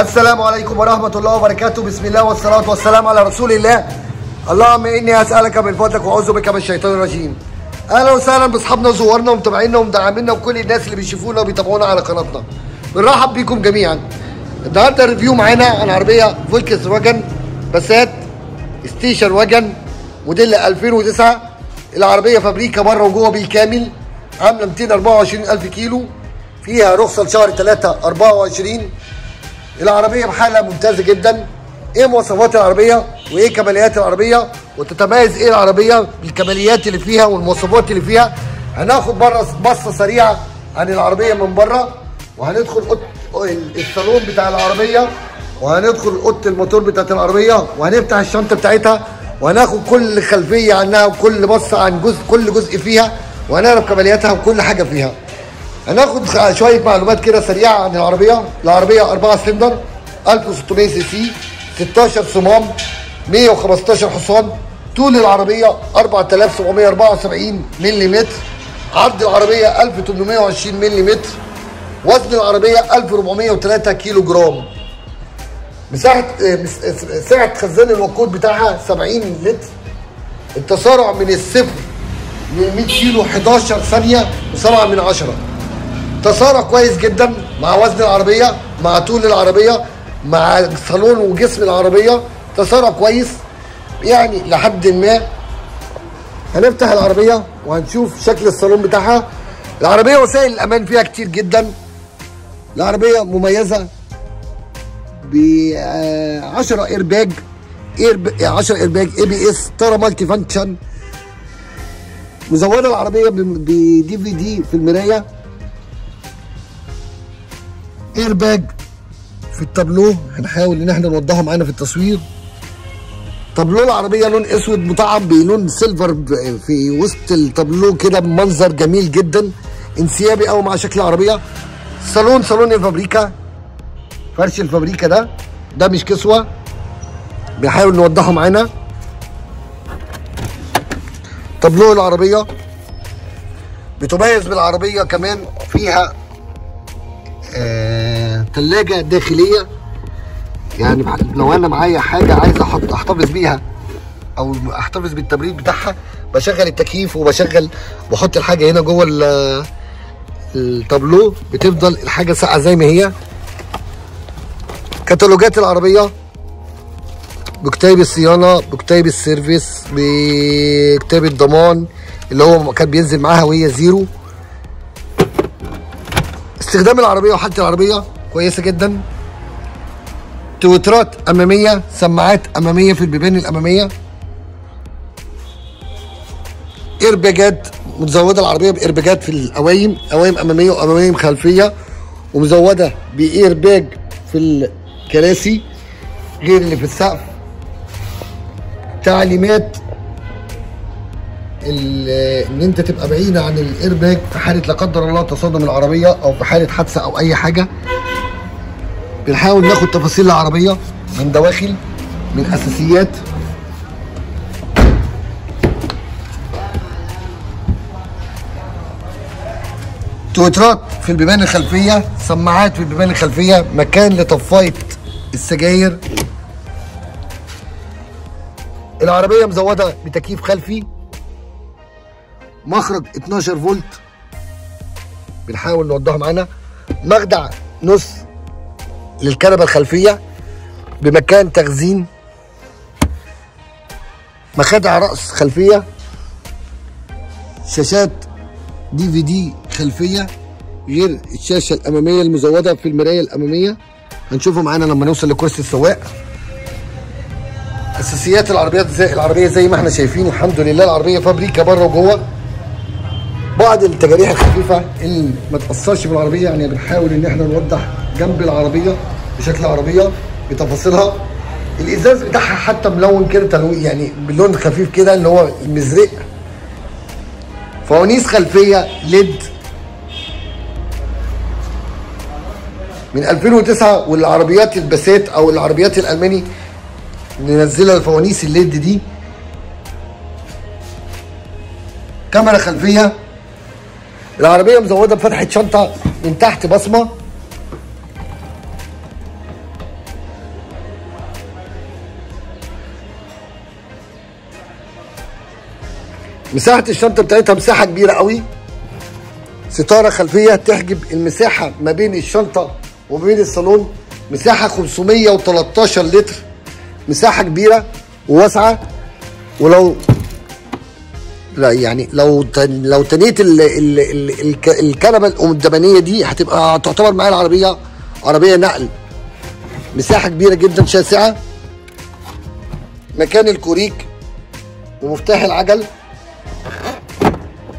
السلام عليكم ورحمة الله وبركاته. بسم الله والصلاة والسلام على رسول الله. اللهم إني أسألك من فضلك وأعوذ بك من الشيطان الرجيم. أهلا وسهلا بأصحابنا وزوارنا ومتابعينا ومدعمينا وكل الناس اللي بيشوفونا وبيتابعونا على قناتنا. بنرحب بيكم جميعا. النهارده الريفيو معانا عن عربية فولكس واجن باسات ستيشن واجن موديل 2009. العربية فابريكا بره وجوه بالكامل، عاملة 224,000 كيلو، فيها رخصة لشهر 3/24. العربية بحالة ممتازة جدا. ايه مواصفات العربية وايه كماليات العربية وتتميز ايه العربية بالكماليات اللي فيها والمواصفات اللي فيها. هناخد بصة سريعة عن العربية من بره، وهندخل الصالون بتاع العربية، وهندخل اوضة الموتور بتاعت العربية، وهنفتح الشنطة بتاعتها، وهناخد كل خلفية عنها وكل بصة عن كل جزء فيها، وهنعرف كمالياتها وكل حاجة فيها. هناخد شوية معلومات كده سريعة عن العربية. العربية 4 سلندر 1600 سي سي، 16 صمام، 115 حصان. طول العربية 4774 ملم، عرض العربية 1820 ملم، وزن العربية 1403 كيلو جرام. سعة خزان الوقود بتاعها 70 لتر. التسارع من الصفر ل 100 كيلو 11 ثانية و7/10. تسارع كويس جدا مع وزن العربية، مع طول العربية، مع صالون وجسم العربية. تسارع كويس يعني لحد ما. هنفتح العربية وهنشوف شكل الصالون بتاعها. العربية وسائل الأمان فيها كتير جدا. العربية مميزة ب 10 ايرباج، 10 ايرباج ABS، طارة مالتي فانكشن. مزودة العربية بDVD في المراية، ايرباج في التابلو. هنحاول ان احنا نوضحه معانا في التصوير. تابلو العربيه لون اسود مطعم بلون سيلفر في وسط التابلو كده، بمنظر جميل جدا، انسيابي قوي مع شكل العربيه. صالون الفابريكا، فرش الفابريكا ده مش كسوه، بنحاول نوضحه معانا. تابلو العربيه بتميز بالعربيه كمان فيها تلاجة داخلية، يعني لو انا معايا حاجة عايز احتفظ بيها او احتفظ بالتبريد بتاعها، بشغل التكييف بحط الحاجة هنا جوه التابلو، بتفضل الحاجة ساقعة زي ما هي. كتالوجات العربية بكتاب الصيانة، بكتاب السيرفيس، بكتاب الضمان اللي هو كان بينزل معاها وهي زيرو. استخدام العربية وحالة العربية كويسة جدا. تويترات أمامية، سماعات أمامية في البيبان الأمامية. إيرباجات، متزودة العربية بإيرباجات في القوايم، قوايم أمامية وأمامية خلفية، ومزودة بإيرباج في الكراسي غير اللي في السقف. تعليمات ان انت تبقى بعيد عن الايرباج في حاله لا قدر الله تصادم العربيه او في حاله حادثه او اي حاجه. بنحاول ناخد تفاصيل العربيه من دواخل، من اساسيات. تويترات في البيبان الخلفيه، سماعات في البيبان الخلفيه، مكان لطفايه السجاير. العربيه مزوده بتكييف خلفي، مخرج 12 فولت بنحاول نوضحه معانا. مخدع نص للكنبه الخلفيه بمكان تخزين. مخادع رأس خلفيه. شاشات DVD خلفيه غير الشاشه الاماميه المزوده في المرايه الاماميه، هنشوفه معانا لما نوصل لكرسي السواق. اساسيات العربيه زي ما احنا شايفين، الحمد لله العربيه فابريكا بره وجوه. بعض التجاريح الخفيفه اللي ما تاثرش بالعربيه، يعني بنحاول ان احنا نوضح جنب العربيه بشكل العربيه بتفاصيلها. الازاز بتاعها حتى ملون كده تلوين، يعني باللون خفيف كده اللي هو المزرق. فوانيس خلفيه ليد من 2009، والعربيات الباسات او العربيات الالماني ننزلها الفوانيس الليد دي. كاميرا خلفيه. العربيه مزوده بفتحه شنطه من تحت بصمه. مساحه الشنطه بتاعتها مساحه كبيره قوي. ستاره خلفيه تحجب المساحه ما بين الشنطه وما بين الصالون. مساحه 513 لتر، مساحه كبيره وواسعه. ولو لا يعني لو تنيت الكنبه القدامانيه دي هتبقى تعتبر معايا العربيه عربيه نقل. مساحه كبيره جدا شاسعه. مكان الكوريك ومفتاح العجل.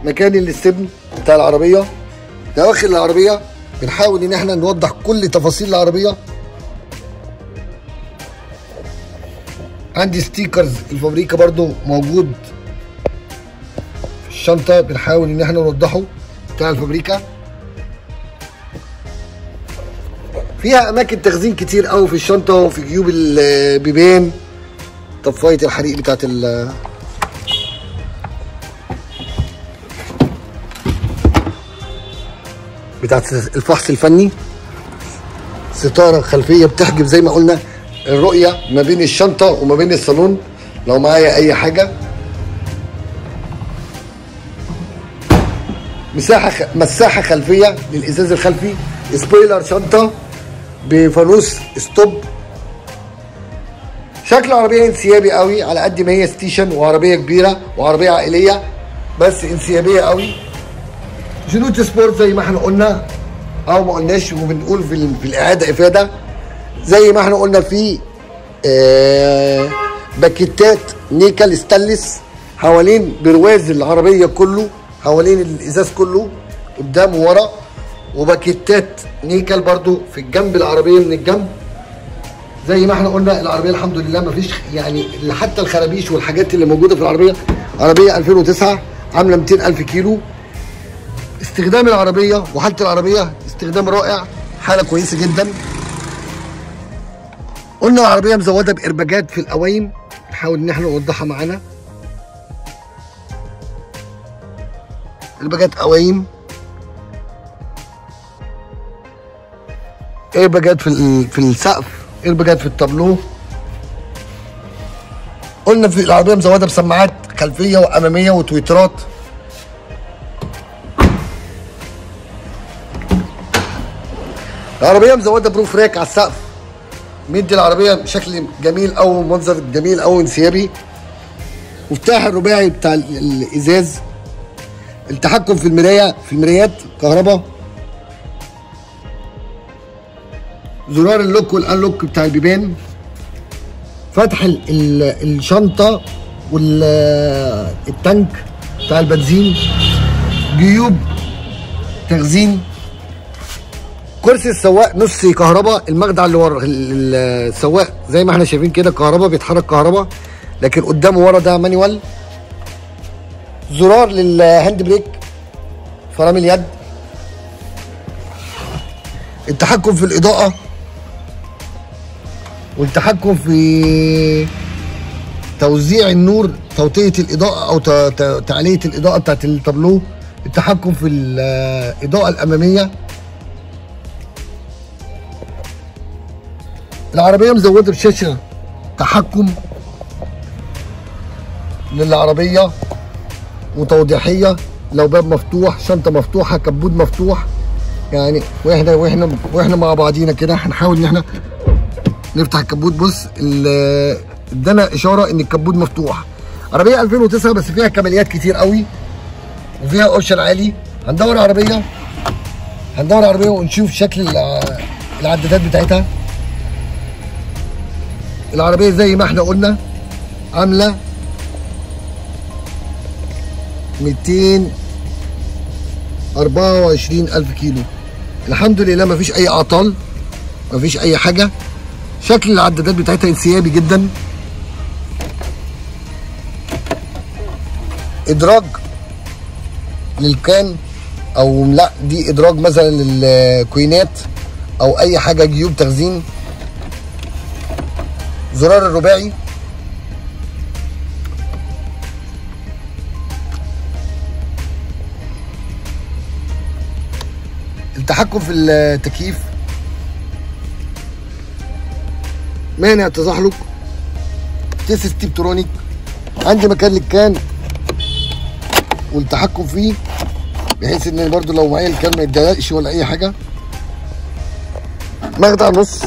مكان الاستبن بتاع العربيه. دواخل العربيه بنحاول ان احنا نوضح كل تفاصيل العربيه. عندي ستيكرز الفابريكا برضو موجود في الشنطه، بنحاول ان احنا نوضحه بتاع الفابريكا. فيها اماكن تخزين كتير قوي في الشنطه وفي جيوب البيبان. طفايه الحريق بتاعت الفحص الفني. ستاره خلفيه بتحجب زي ما قلنا الرؤيه ما بين الشنطه وما بين الصالون لو معايا اي حاجه. مساحه خلفيه للازاز الخلفي. سبويلر شنطه بفانوس ستوب. شكل العربيه انسيابي قوي على قد ما هي ستيشن وعربيه كبيره وعربيه عائليه، بس انسيابيه قوي. جنوط سبورت زي ما احنا قلنا او ما قلناش، وبنقول في الاعاده افاده زي ما احنا قلنا. في باكيتات نيكل ستانلس حوالين برواز العربيه كله، حوالين الازاز كله قدام وورا. وباكيتات نيكل برضو في الجنب العربيه من الجنب. زي ما احنا قلنا العربيه الحمد لله ما فيش يعني حتى الخرابيش والحاجات اللي موجوده في العربيه. عربيه 2009 عامله 200,000 كيلو. استخدام العربيه وحاله العربيه استخدام رائع، حاله كويسه جدا. قلنا العربيه مزوده بارباجات في القوايم، نحاول ان احنا نوضحها معانا. ارباجات قوايم، ارباجات في السقف، ارباجات في التابلو. قلنا في العربيه مزوده بسماعات خلفيه واماميه وتويترات. العربيه مزوده بروف راك على السقف، مدي العربيه شكل جميل او منظر جميل او انسيابي. مفتاح الرباعي بتاع الازاز. التحكم في المرايات كهرباء. زرار اللوك والانلوك بتاع البيبان. فتح الشنطه والتانك بتاع البنزين. جيوب تخزين. كرسي السواق نص كهرباء. المخدع اللي ورا السواق زي ما احنا شايفين كده كهرباء، بيتحرك كهرباء، لكن قدامه ورا ده مانيوال. زرار للهاند بريك، فرامل يد. التحكم في الاضاءه والتحكم في توزيع النور، توطية الاضاءه او تعلية الاضاءه بتاعت التابلو. التحكم في الاضاءه الاماميه. العربيه مزوده بشاشه تحكم للعربيه وتوضيحيه. لو باب مفتوح، شنطه مفتوحه، كبوت مفتوح، يعني واحنا مع بعضينا كده هنحاول ان احنا نفتح الكبوت. بص ادانا اشاره ان الكبوت مفتوح. عربيه 2009 بس فيها كماليات كتير قوي وفيها اوبشن عالي. هندور عربيه ونشوف شكل العدادات بتاعتها. العربيه زي ما احنا قلنا عامله 224,000 كيلو. الحمد لله مفيش اي اعطال، مفيش اي حاجه. شكل العدادات بتاعتها انسيابي جدا. ادراج للكان او لا، دي ادراج مثلا للكوينات او اي حاجه، جيوب تخزين. زرار الرباعي. التحكم في التكييف. مانع تزحلق. تيس ستيبترونيك. عندي مكان للكان والتحكم فيه بحيث ان برضو لو معايا الكلام ما يتضايقش ولا اي حاجه. مخدع نص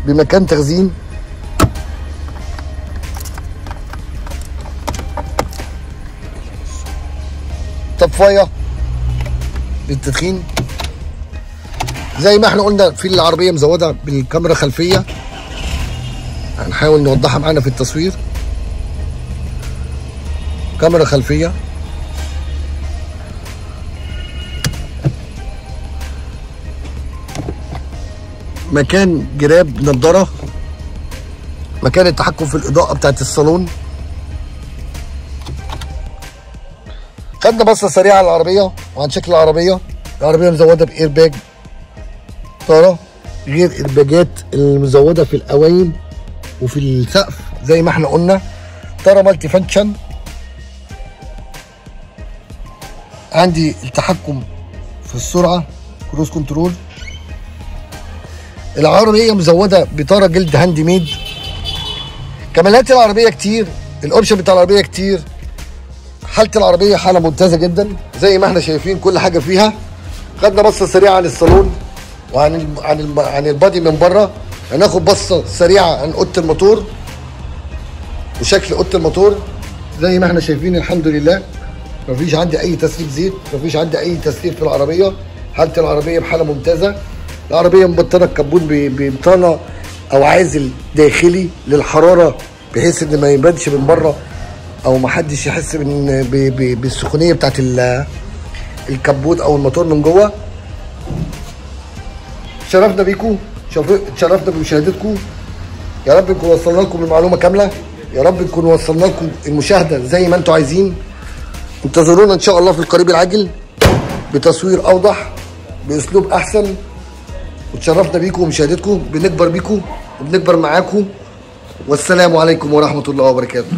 بمكان تخزين، طفايه للتدخين زي ما احنا قلنا. في العربيه مزوده بالكاميرا خلفيه، هنحاول نوضحها معانا في التصوير. كاميرا خلفيه، مكان جراب نضاره، مكان التحكم في الاضاءه بتاعت الصالون. خدنا بصه سريعه على العربيه وعن شكل العربيه. العربيه مزوده بايرباج طاره، غير ايرباجات المزوده في القوايم وفي السقف زي ما احنا قلنا. طاره مالتي فانكشن. عندي التحكم في السرعه، كروز كنترول. العربيه مزوده بطاره جلد هاند ميد. كمالات العربيه كتير، الاوبشن بتاع العربيه كتير. حاله العربيه حاله ممتازه جدا زي ما احنا شايفين كل حاجه فيها. خدنا بصه سريعه عن الصالون عن البادي من بره. هناخد بصه سريعه عن اوضه الموتور وشكل اوضه الموتور زي ما احنا شايفين. الحمد لله مفيش عندي اي تسريب زيت، مفيش عندي اي تسريب في العربيه. حاله العربيه بحاله ممتازه. العربيه مبطنه الكبون ببطانه او عازل داخلي للحراره بحيث ان ما يبانش من بره او ما حدش يحس بالسخونيه بتاعت الكبوت او الموتور من جوه. شرفنا بيكم، شرفنا بمشاهدتكم. يا رب نكون وصلنا لكم المعلومه كامله، يا رب نكون وصلنا لكم المشاهده زي ما انتم عايزين. انتظرونا ان شاء الله في القريب العاجل بتصوير اوضح باسلوب احسن. وتشرفنا بيكم ومشاهدتكم، بنكبر بيكم وبنكبر معاكم. والسلام عليكم ورحمه الله وبركاته.